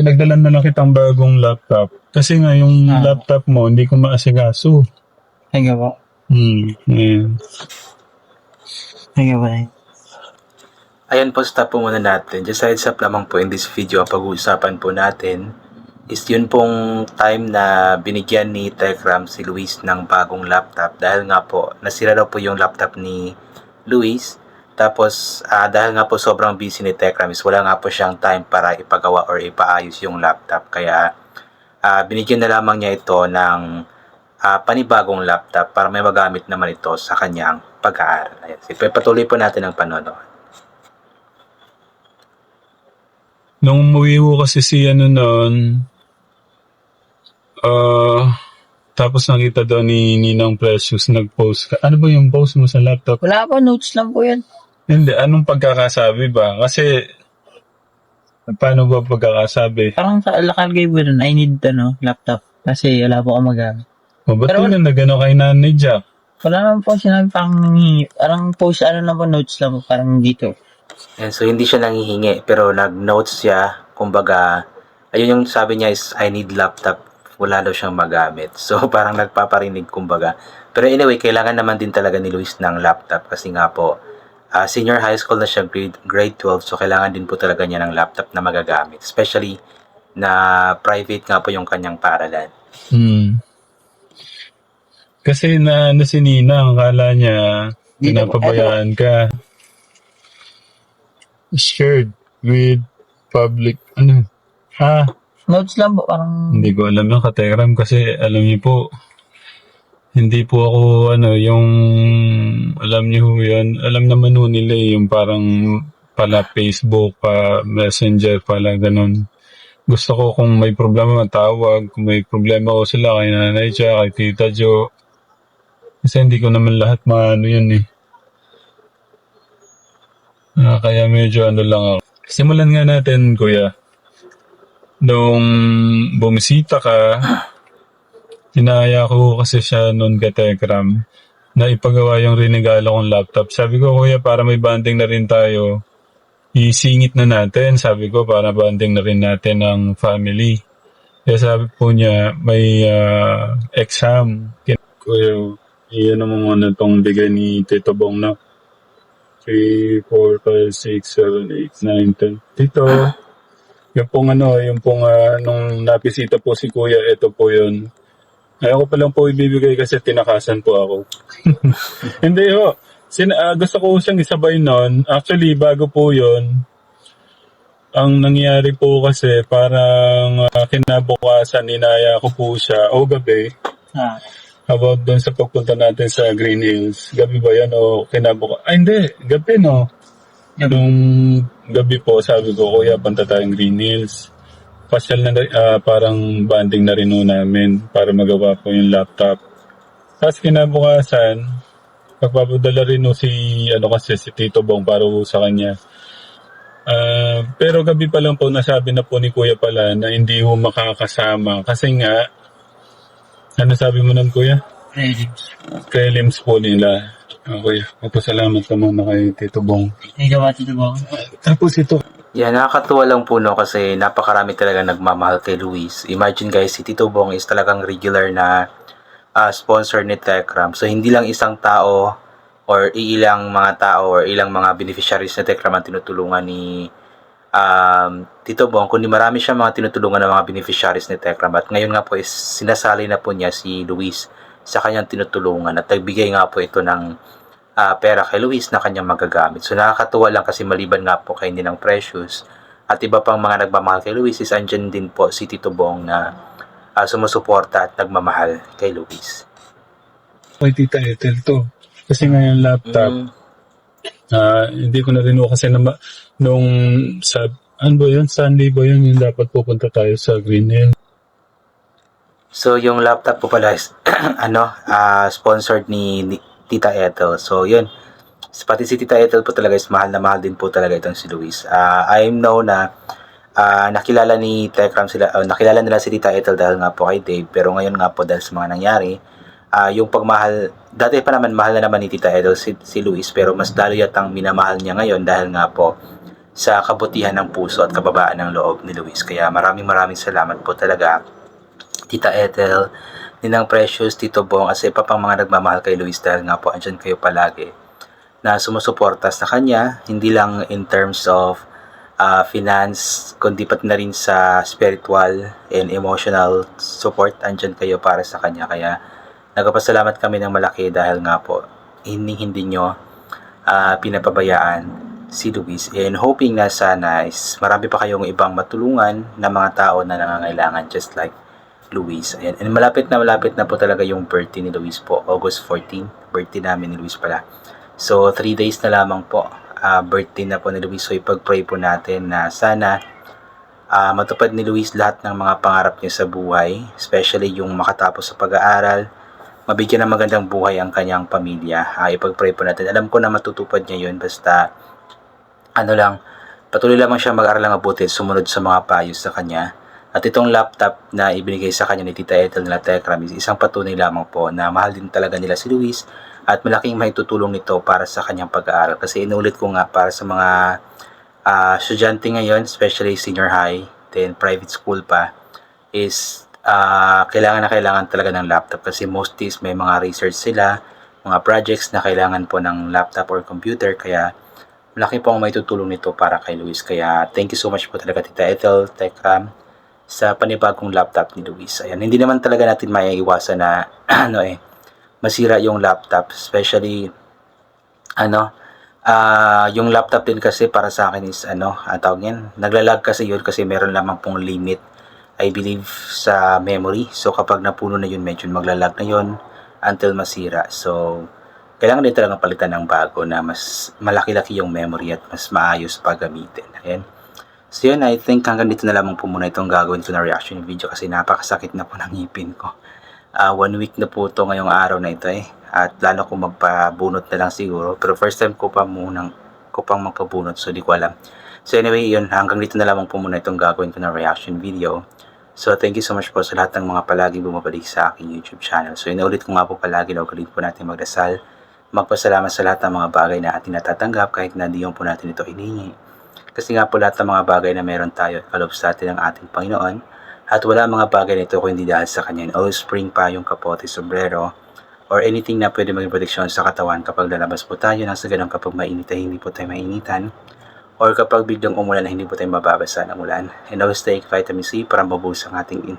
pinagdalan na lang kitang bagong laptop. Kasi nga yung laptop mo, hindi ko maasikaso. Ay nga po. Ayan. Ay nga po. Ayan po, stop po muna natin. Just heads up lamang po in this video, ang pag-uusapan po natin is yun pong time na binigyan ni Tekram si Luis ng bagong laptop dahil nga po nasira daw po yung laptop ni Luis. Tapos dahil nga po sobrang busy ni Tekram is wala nga po siyang time para ipagawa or ipaayos yung laptop. Kaya binigyan na lamang niya ito ng panibagong laptop para may magamit naman ito sa kanyang pag-aaral. Ayan, patuloy po natin ang panonood. Nung umuwi ko kasi si noon, tapos nakita daw ni Ninang Precious nag-post ka. Ano ba yung post mo sa laptop? Wala po, notes lang po yan. Hindi, anong pagkakasabi ba? Kasi, paano ba pagkakasabi? Parang nakalagay po dun, I need laptop. Kasi wala po akong magamit. O, ba't Pero yun na gano'n kay Nanay Jack? Wala naman po sinabi parang post lang po, notes lang po, parang dito. And so hindi siya nanghihingi pero nag-notes siya, kumbaga ayun yung sabi niya is I need laptop, wala daw siyang magamit. So parang nagpaparinig kumbaga. Pero anyway, kailangan naman din talaga ni Luis ng laptop kasi nga po senior high school na siya, grade 12, so kailangan din po talaga niya ng laptop na magagamit, especially na private nga po yung kanyang paaralan. Kasi si Ninang, akala niya pinapabayaan ka. Shared with public, Notes lang po, parang Hindi ko alam yung Katekram kasi alam niyo po, hindi po ako yung, alam niyo yan, alam naman ho nila yung parang pala Facebook, Messenger pala, ganun. Gusto ko kung may problema matawag, kung may problema ko sila kay Nanay siya, kay Tita Jo. Kasi hindi ko naman lahat yun eh. Kaya medyo lang ako. Simulan nga natin, Kuya. Nung bumisita ka, hinaya ko kasi siya noon kay Tekram na ipagawa yung rinegalo kong laptop. Sabi ko, Kuya, para may banding na rin tayo, isingit na natin. Sabi ko, para banding na rin natin ng family. Kaya sabi po niya, may exam. Kuya, iyan naman muna itong bigay ni Tito Bong na 3, 4, 5, 6, 7, 8, 9, 10. Tito, yung pong nung napisita po si Kuya, ito po yun. Ayaw ko palang po ibibigay kasi tinakasan po ako. Hindi ho. Gusto ko siyang isabay nun. Actually, bago po yun, ang nangyari po kasi parang kinabukasan, inaya ko po siya, gabi. About doon sa pagpunta natin sa Green Hills. Gabi ba yan o kinabukasan? Hindi. Gabi, no? Nung gabi po, sabi ko, Kuya, punta tayong Green Hills. Pasyal na parang banding na rin namin para magawa po yung laptop. Tapos kinabukasan, pagpapadala rin si Tito Bong para sa kanya. Pero gabi pa lang po, nasabi na po ni Kuya pala na hindi ho makakasama. Kasi nga, ano sabi mo nun, Kuya? Prelims po nila. Kuya, magpasalamat ka muna kay Tito Bong. Thank you, Tito Bong. Tapos ito. Yeah, nakakatuwa lang po kasi napakarami talaga nagmamahal kay Luis. Imagine guys, si Tito Bong is talagang regular na sponsor ni Tekram. So hindi lang isang tao or ilang mga tao or ilang mga beneficiaries ni Tekram ang tinutulungan ni Tito Bong, kundi marami siyang mga tinutulungan ng mga beneficiaries ni Tekram. At ngayon nga po is sinasali na po niya si Luis sa kanyang tinutulungan at nagbigay nga po ito ng pera kay Luis na kanyang magagamit. So nakakatuwa lang kasi maliban nga po kay Ninang Precious at iba pang mga nagmamahal kay Luis is andyan din po si Tito Bong na sumusuporta at nagmamahal kay Luis. Kay Tita Ethel to. Kasi nga yung laptop, hindi ko na rin kasi nung ano ba yun? Sunday ba yun? Yung dapat pupunta tayo sa Green Hill. So yung laptop po pala is sponsored ni Tita Ethel. So yun, pati si Tita Ethel po talaga is mahal na mahal din po talaga itong si Luis. I know na nakilala ni Tekram nakilala nila si Tita Ethel dahil nga po kay Dave, pero ngayon nga po dahil sa mga nangyari, yung pagmahal, dati pa naman mahal na naman ni Tita Ethel si Luis, pero mas lalo yatang minamahal niya ngayon dahil nga po sa kabutihan ng puso at kababaan ng loob ni Luis. Kaya maraming salamat po talaga, Tita Ethel, Ninang Precious, Tito Bong, at sa iba pang mga nagmamahal kay Luis dahil nga po andyan kayo palagi na sumusuporta sa kanya, hindi lang in terms of finance, kundi pati na rin sa spiritual and emotional support. Andyan kayo para sa kanya. Kaya nagpapasalamat kami ng malaki dahil nga po hindi nyo pinapabayaan si Luis, and hoping na sana is marami pa kayong ibang matulungan na mga tao na nangangailangan just like Luis. Ayan. And malapit na po talaga yung birthday ni Luis po. August 14, birthday namin ni Luis pala. So 3 days na lamang po, birthday na po ni Luis. So ipag-pray po natin na sana matupad ni Luis lahat ng mga pangarap niya sa buhay, especially yung makatapos sa pag-aaral, mabigyan ng magandang buhay ang kanyang pamilya. Ipag-pray po natin. Alam ko na matutupad niya yun, basta patuloy lamang siya mag-aral ng mabuti, sumunod sa mga payo sa kanya. At itong laptop na ibinigay sa kanya ni Tita Ethel nila Tekram is isang patunay lamang po na mahal din talaga nila si Luis at malaking maitutulong nito para sa kanyang pag-aaral. Kasi inulit ko nga, para sa mga estudyante ngayon, especially senior high, then private school pa, is kailangan talaga ng laptop kasi most days may mga research sila, mga projects na kailangan po ng laptop or computer. Kaya malaki po ang maitutulong nito para kay Luis. Kaya thank you so much po talaga, Tita Ethel, Tekram, sa panibagong laptop ni Luis. Ayan, hindi naman talaga natin maiiwasan na masira yung laptop, especially yung laptop din kasi para sa akin is tawag yan, naglalag kasi yun kasi meron lamang pong limit, I believe, sa memory. So kapag napuno na yun, medyo maglalag na yun until masira. So kailangan din talagang palitan ng bago na mas malaki-laki yung memory at mas maayos pa gamitin. Ayan. So yun, I think hanggang dito na lamang po muna itong gagawin ko na reaction video kasi napakasakit na po ng ngipin ko. 1 week na po ito ngayong araw na ito at lalo kung magpabunot na lang siguro. Pero first time ko pang magpabunot, so di ko alam. So anyway, yun, hanggang dito na lamang po muna itong gagawin ko na reaction video. So thank you so much po sa lahat ng mga palagi bumabalik sa aking YouTube channel. So inuulit ko nga po palagi na ulit po natin magdasal, magpasalamat sa lahat ng mga bagay na ating natatanggap kahit na di po natin ito hinihingi. Kasi nga po lahat ng mga bagay na meron tayo at kaloob sa atin ng ating Panginoon, at wala mga bagay na ito kung hindi dahil sa Kanya. Always spring pa yung kapote, sombrero, or anything na pwede maging proteksyon sa katawan kapag lalabas po tayo, nang sa ganun kapag mainit ay hindi po tayo mainitan, or kapag biglang umulan ay hindi po tayo mababasa ng ulan. And always take vitamin C para mabuhos ang ating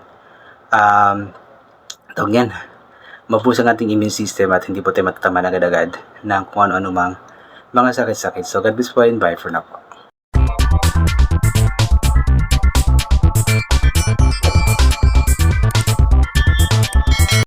mabuhos ang ating immune system at hindi po tayo matatama agad-agad ng kung ano-ano mang mga sakit-sakit. So God bless po and bye for now po.